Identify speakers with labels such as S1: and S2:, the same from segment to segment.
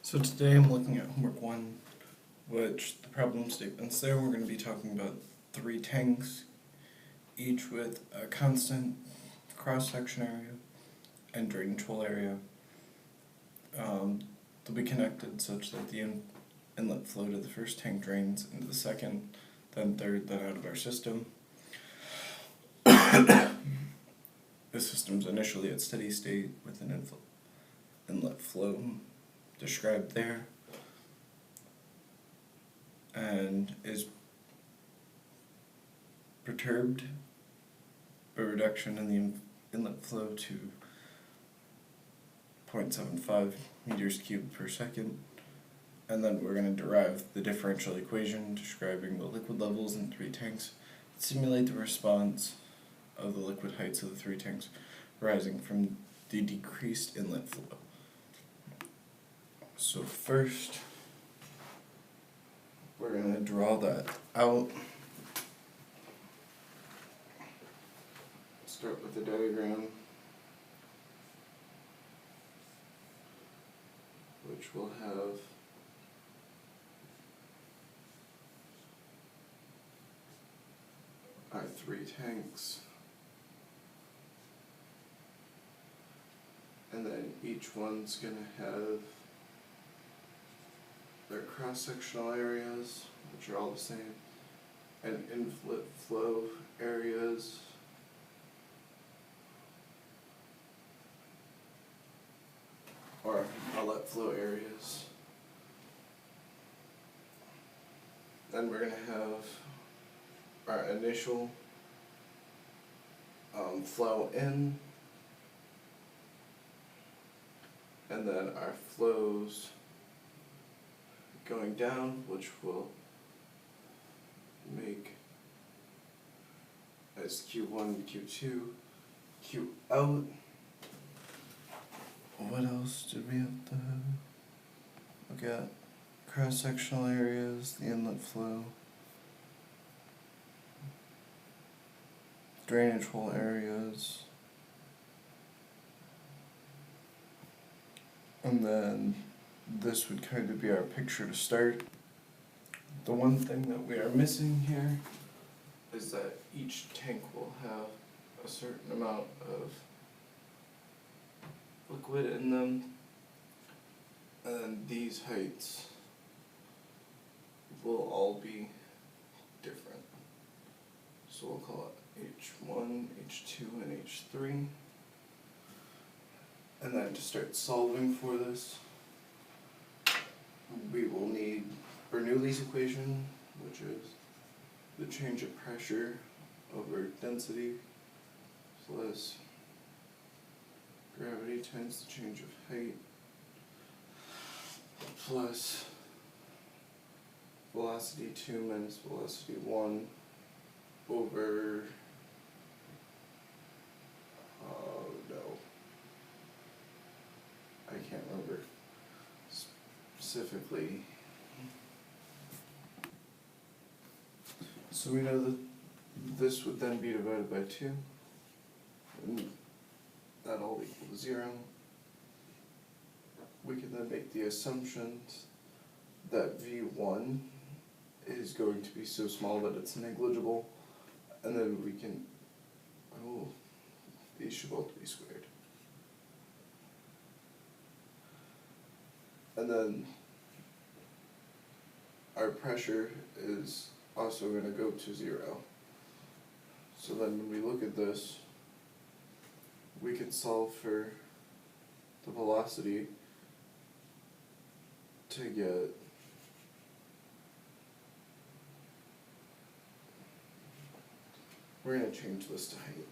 S1: So today I'm looking at homework 1, which the problem statements there, we're going to be talking about 3 tanks, each with a constant cross-section area and drainage hole area. They'll be connected such that the inlet flow to the first tank drains into the second, then third, then out of our system. The system's initially at steady state with an inlet flow described there, and is perturbed by reduction in the inlet flow to 0.75 meters cubed per second. And then we're going to derive the differential equation describing the liquid levels in 3 tanks, simulate the response of the liquid heights of the 3 tanks arising from the decreased inlet flow. So first, we're going to draw that out. Start with the diagram, which will have our 3 tanks, and then each one's going to have their cross-sectional areas, which are all the same, and inlet flow areas, or outlet flow areas. Then we're going to have our initial flow in, and then our flows going down, which will make as Q1, Q2, Q out. What else did we have to look at? Cross-sectional areas, the inlet flow, drainage hole areas, and then this would kind of be our picture to start. The one thing that we are missing here is that each tank will have a certain amount of liquid in them, and these heights will all be different. So we'll call it H1, H2, and H3. And then to start solving for this, we will need Bernoulli's equation, which is the change of pressure over density plus gravity times the change of height plus velocity 2 minus velocity 1 over, I can't remember specifically. So we know that this would then be divided by 2, and that all equal to 0. We can then make the assumptions that V1 is going to be so small that it's negligible, and then we can, these should both be squared. And then our pressure is also going to go to 0. So then when we look at this, we can solve for the velocity to get we're going to change this to height.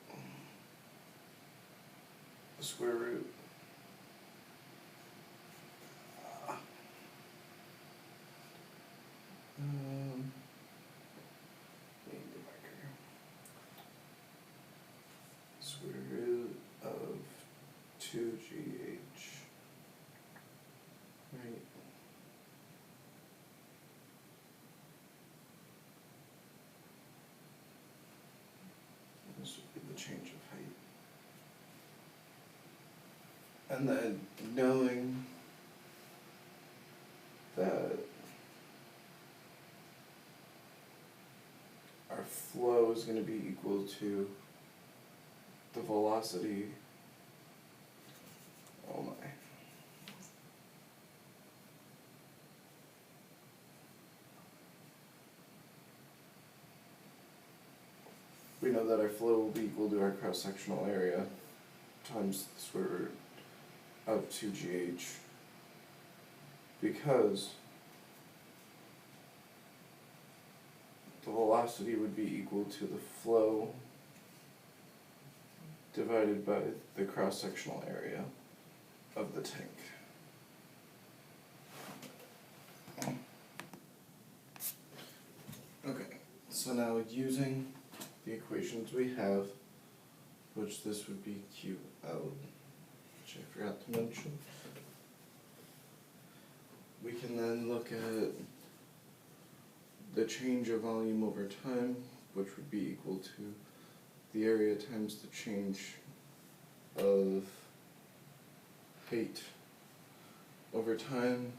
S1: The square root square root of 2GH, right? This would be the change of height. And then knowing flow is going to be equal to the velocity. Oh my. We know that our flow will be equal to our cross-sectional area times the square root of 2gh, because the velocity would be equal to the flow divided by the cross-sectional area of the tank. Okay, so now using the equations we have, which this would be Q out, which I forgot to mention, we can then look at the change of volume over time, which would be equal to the area times the change of height over time,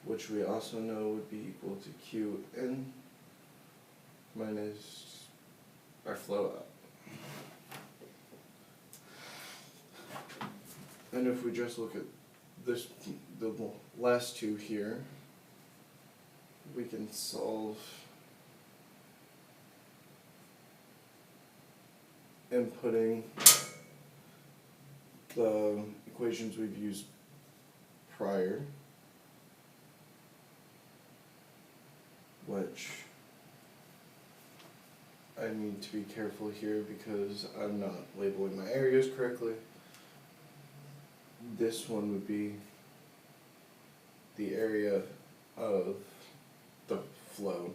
S1: which we also know would be equal to Qn minus our flow out. And if we just look at this, the last two here, we can solve inputting the equations we've used prior, which I need to be careful here because I'm not labeling my areas correctly. This one would be the area of the flow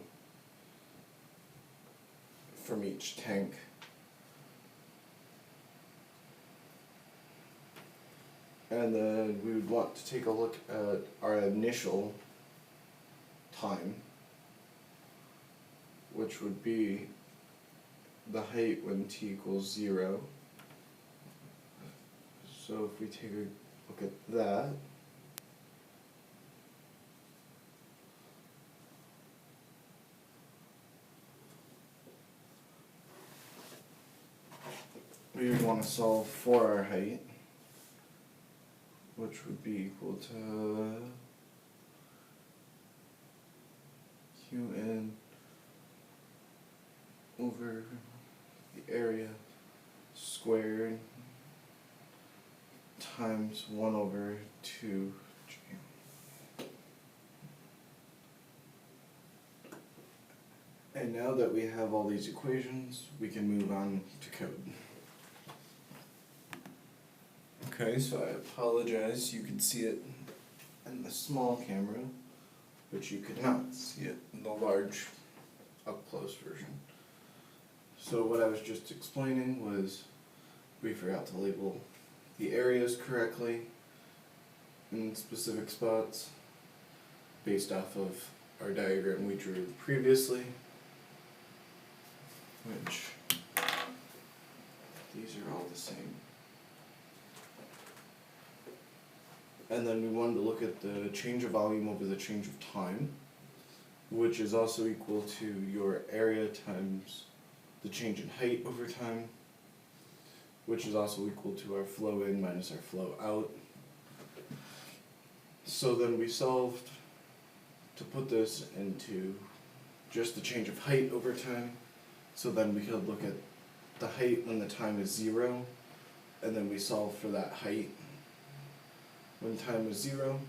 S1: from each tank. And then we would want to take a look at our initial time, which would be the height when t equals 0. So if we take a look at that, we would want to solve for our height, which would be equal to Qn over the area squared times 1 over 2g. And now that we have all these equations, we can move on to code. Okay, so I apologize, you can see it in the small camera, but you could not see it in the large, up-close version. So what I was just explaining was we forgot to label the areas correctly in specific spots based off of our diagram we drew previously, which these are all the same. And then we wanted to look at the change of volume over the change of time, which is also equal to your area times the change in height over time, which is also equal to our flow in minus our flow out. So then we solved to put this into just the change of height over time. So then we could look at the height when the time is 0, and then we solve for that height when time is 0,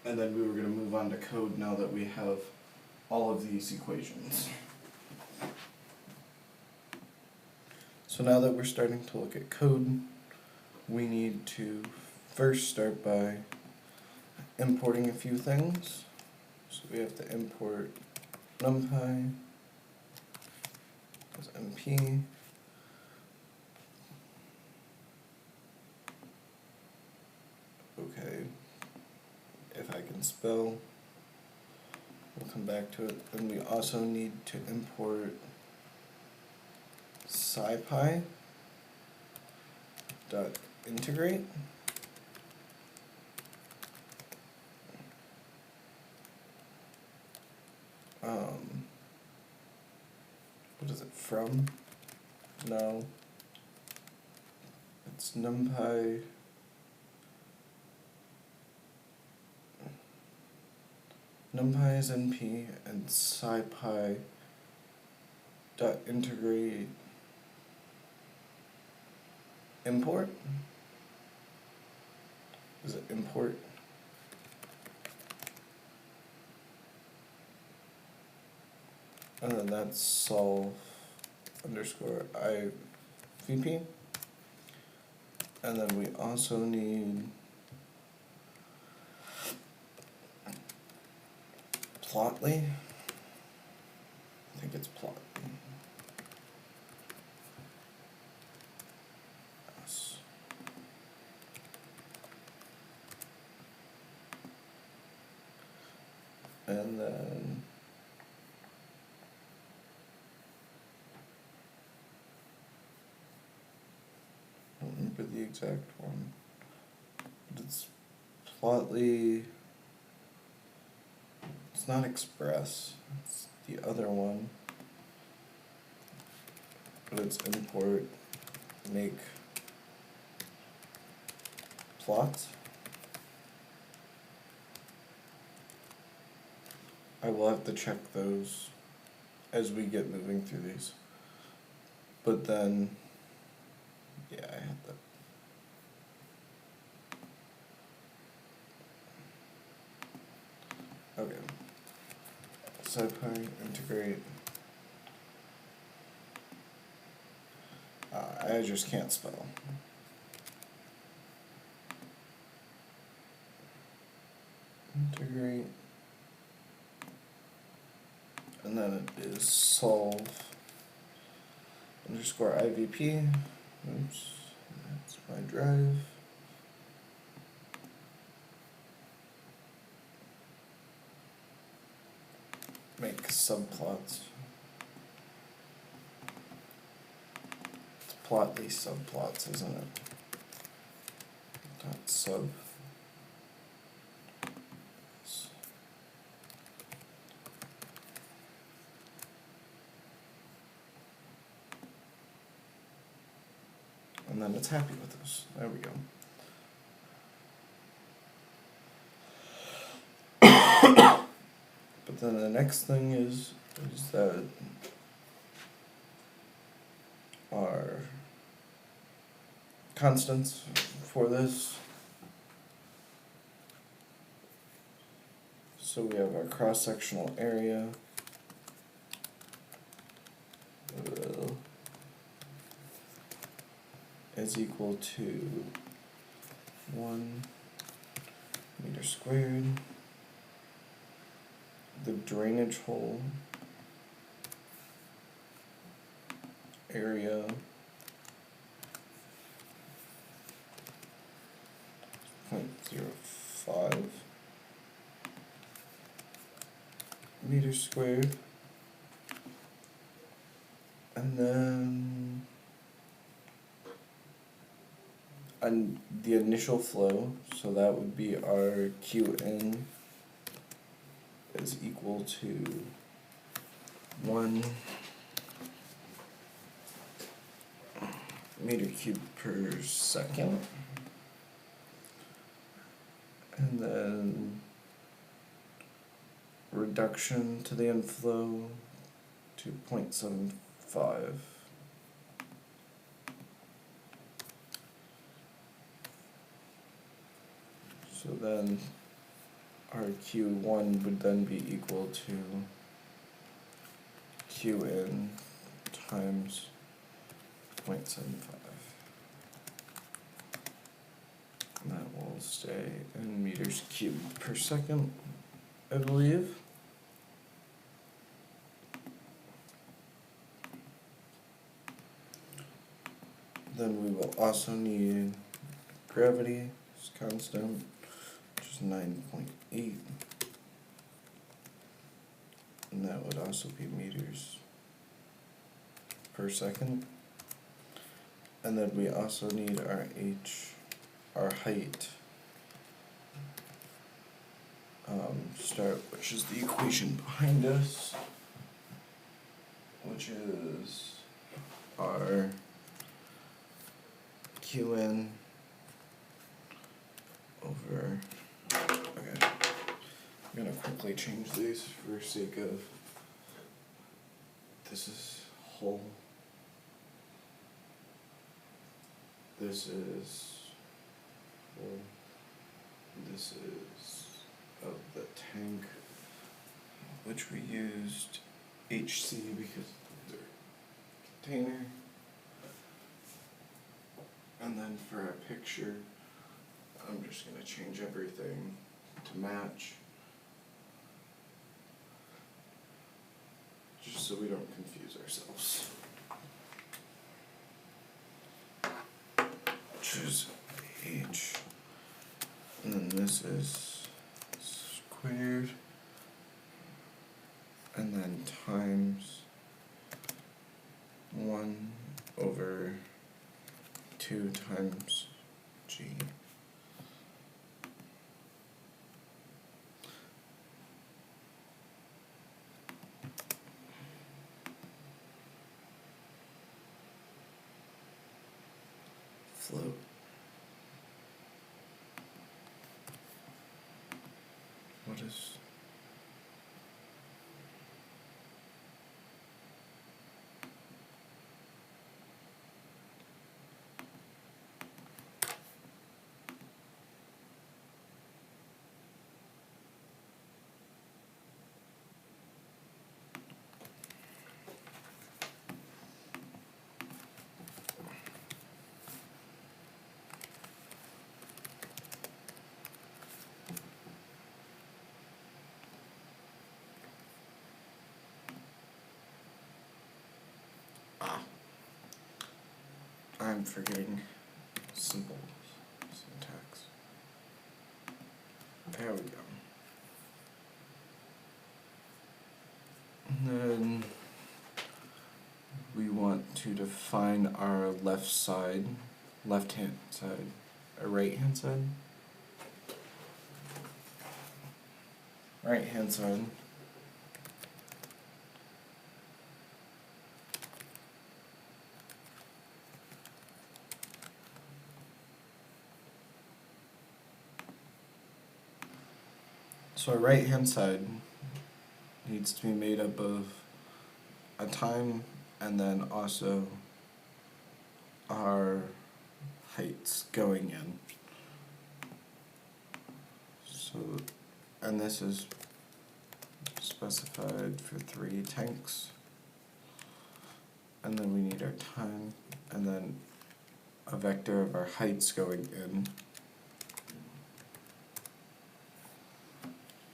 S1: and then we were going to move on to code now that we have all of these equations. So now that we're starting to look at code, we need to first start by importing a few things. So we have to import numpy as np, okay, if I can spell, we'll come back to it. And we also need to import scipy dot integrate. from? No. It's numpy is np and scipy dot integrate import? Is it import? And then that's solve underscore IVP. And then we also need Plotly. I think it's Plotly. Yes. And then I don't remember the exact one, but it's Plotly. It's not Express, it's the other one, but it's import make plots. I will have to check those as we get moving through these. But then, yeah, I had that. Okay. SciPy integrate. I just can't spell. Integrate. And then it is solve underscore IVP. Oops, that's my drive. Make subplots. It's Plotly subplots, isn't it? Dot sub. And then it's happy with us. There we go. But then the next thing is that our constants for this. So we have our cross-sectional area. Is equal to 1 meter squared. The drainage hole area 0.05 meters squared, and then the initial flow, so that would be our Qn is equal to 1 meter cubed per second, and then reduction to the inflow to 0.75. So then our Q1 would then be equal to Qn times 0.75. And that will stay in meters cubed per second, I believe. Then we will also need gravity is constant, which is 9.8. And that would also be meters per second. And then we also need our our height, which is the equation behind us, which which is our Qn over, okay, I'm gonna quickly change these for sake of, this is whole, this is whole, this is of the tank, which we used HC because they're container. And then for our picture, I'm just going to change everything to match, just so we don't confuse ourselves. Choose H, and then this is squared, and then times 1 over 2 times G. Float. What is... I'm forgetting simple syntax. There we go. And then we want to define our left side, left-hand side, or right-hand side? Right-hand side. So our right-hand side needs to be made up of a time and then also our heights going in. So, and this is specified for 3 tanks. And then we need our time and then a vector of our heights going in,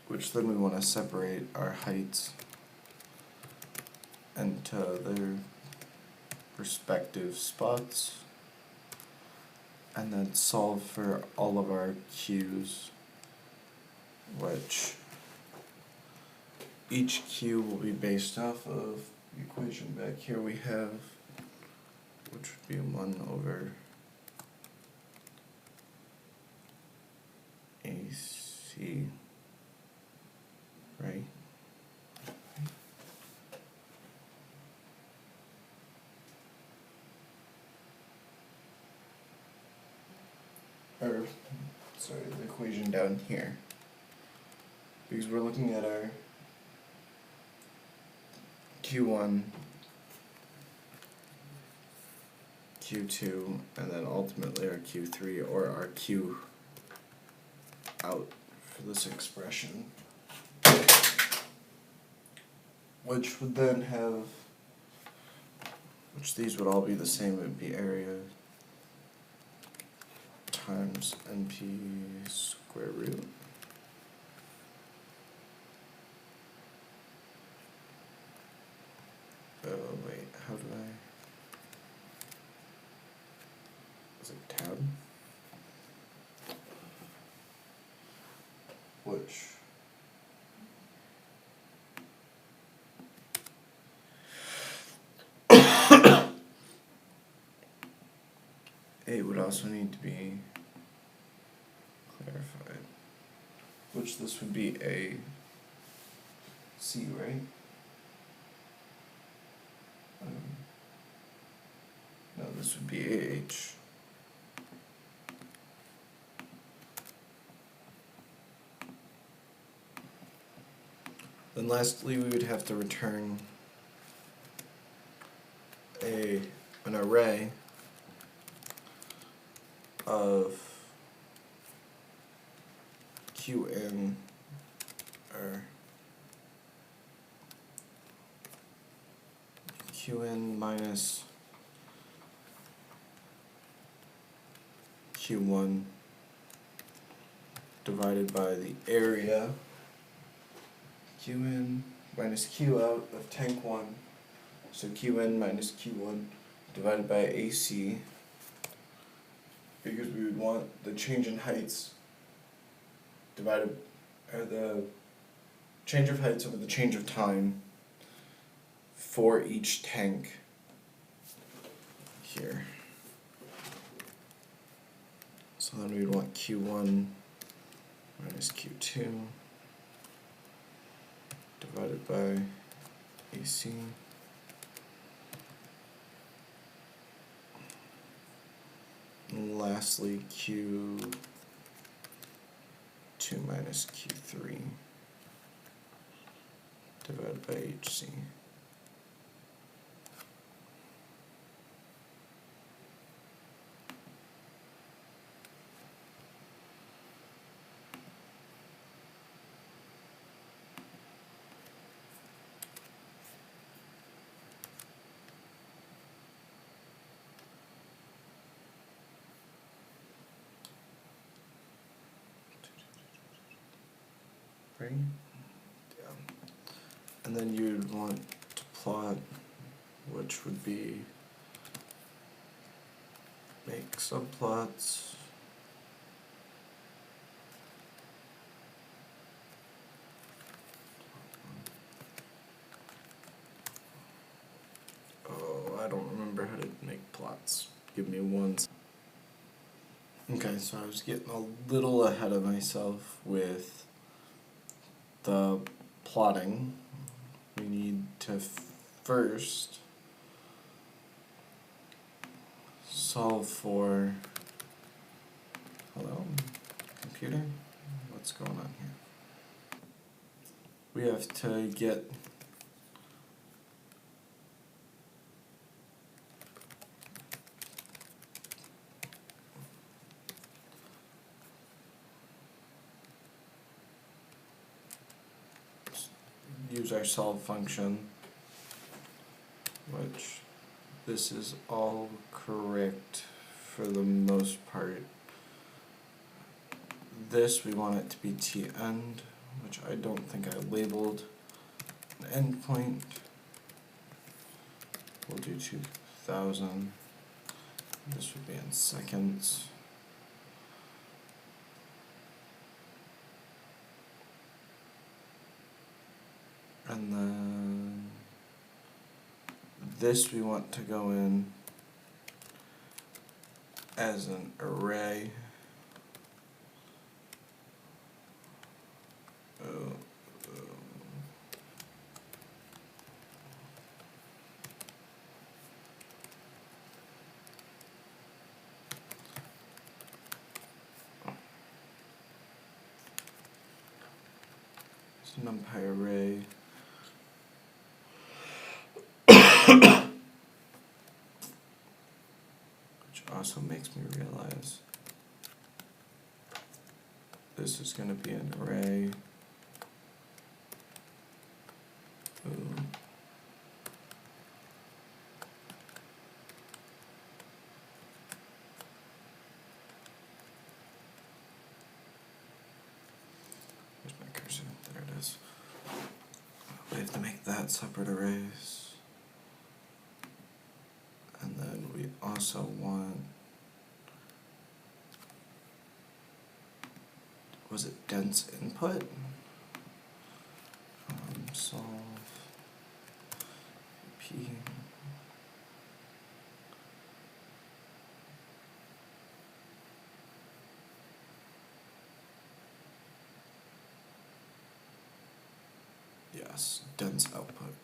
S1: which then we want to separate our heights into their respective spots, and then solve for all of our Q's, which each Q will be based off of the equation back here we have, which would be 1 over AC, right? Or, sorry, the equation down here. Because we're looking at our Q1, Q2, and then ultimately our Q3, or our Q out for this expression. Which would then have, which these would all be the same, it would be area times NP square root. Oh wait, how do I, is it tab? Which it would also need to be clarified. Which this would be a C, right? No, this would be AH. Then lastly, we would have to return an array of Qn, or Qn minus Q1 divided by the area Qn minus Q out of tank 1, so Qn minus Q1 divided by AC, because we would want the change in heights divided, or the change of heights over the change of time for each tank here. So then we'd want Q1 minus Q2 divided by AC. And lastly, Q2 minus Q3 divided by HC. Right? Yeah. And then you'd want to plot, which would be make subplots. Oh, I don't remember how to make plots. Give me one. Okay, so I was getting a little ahead of myself with the plotting. We need to first solve for, hello, computer? What's going on here? We have to get use our solve function, which this is all correct for the most part. This we want it to be tEnd, which I don't think I labeled an endpoint. We'll do 2000. This would be in seconds. And then this we want to go in as an array. It's an NumPy array. Which also makes me realize this is going to be an array. Ooh. Where's my cursor? There it is. We have to make that separate arrays. And then we also want, was it dense input? Solve P. Yes, dense output.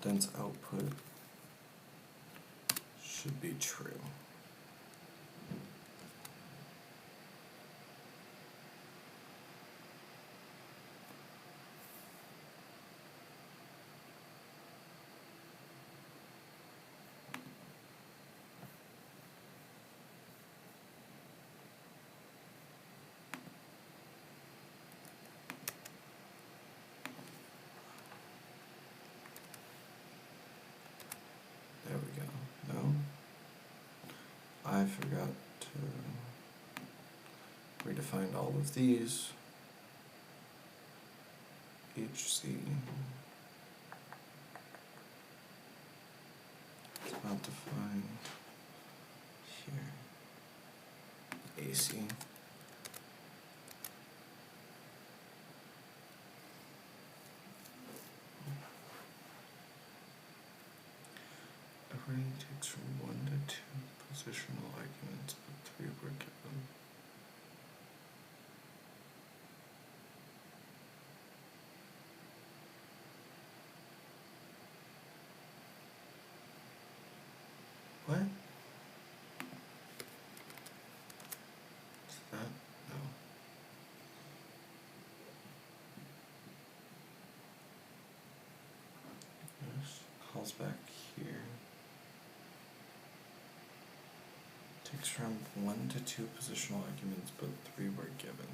S1: reactance output should be true. There we go. No? I forgot to redefine all of these. HC. It's not defined here. AC. Array takes from 1 to 2 positional arguments, but 3 were given. What? Is that? No. This calls back here. Takes from 1 to 2 positional arguments, but 3 were given.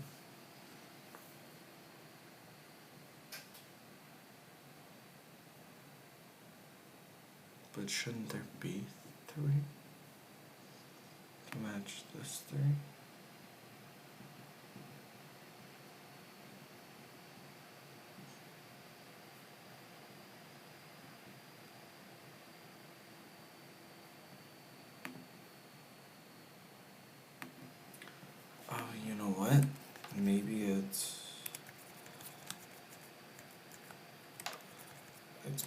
S1: But shouldn't there be 3 to match this 3? Oh, you know what? Maybe it's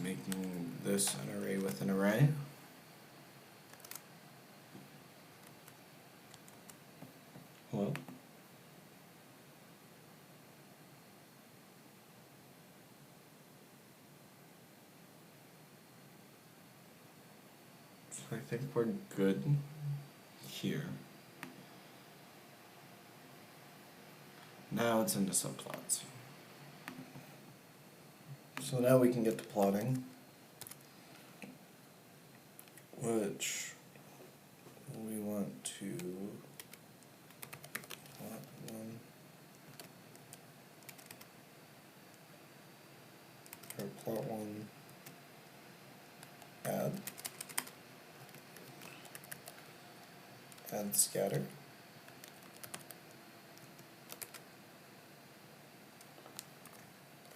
S1: making this an array with an array. Hello? So I think we're good here. Now it's into subplots. So now we can get to plotting, which we want to plot 1 or plot 1 add scatter.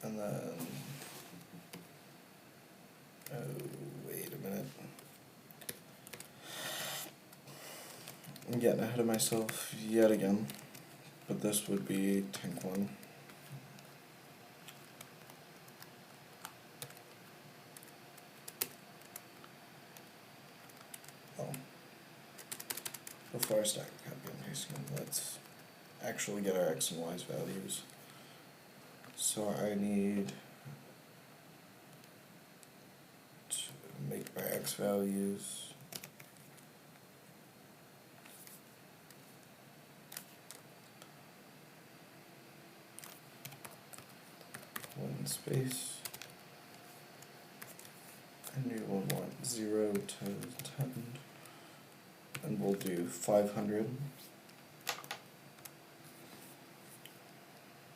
S1: And then, oh, wait a minute. I'm getting ahead of myself yet again, but this would be tank 1. Oh. Before I start copy and pasting, let's actually get our x and y's values. So I need to make my x values one space, and we will want 0 to 10, and we'll do 500,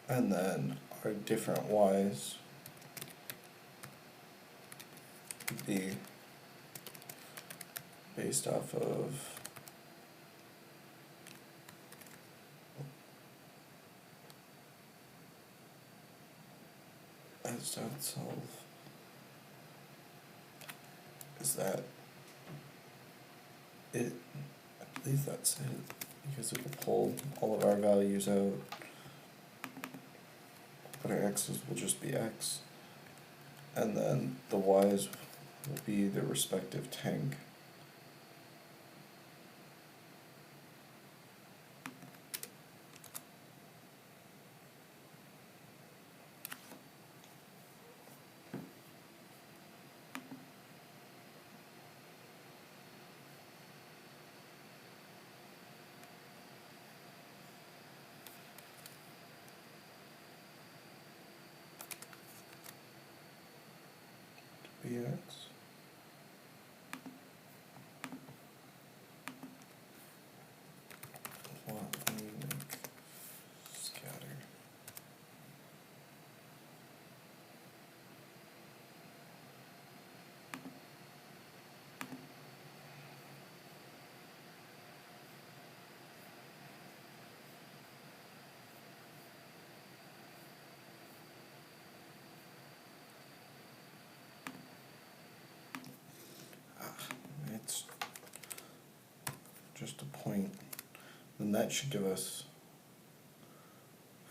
S1: and then our different y's would be based off of as.solve is that it, I believe that's it, because it will pull all of our values out, but our x's will just be x, and then the y's will be the respective tank. tanks. Scatter. It's just a point. Then that should give us,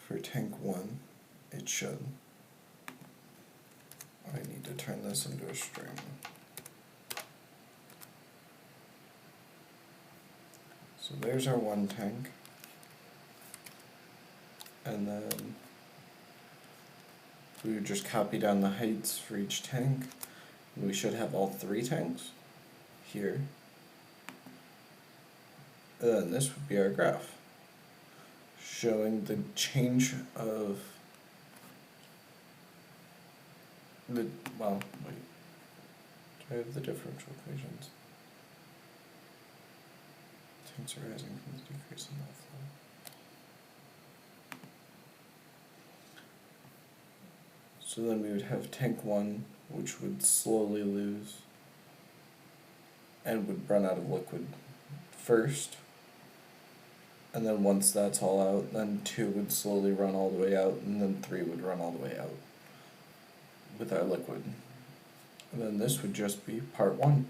S1: for tank 1, it should. I need to turn this into a string. So there's our 1 tank. And then we would just copy down the heights for each tank. And we should have all 3 tanks here. And then this would be our graph, showing the change of the, well, wait, do I have the differential equations? Tanks arising from the decrease in outflow. So then we would have tank 1, which would slowly lose and would run out of liquid first. And then once that's all out, then 2 would slowly run all the way out, and then 3 would run all the way out with our liquid. And then this would just be part 1.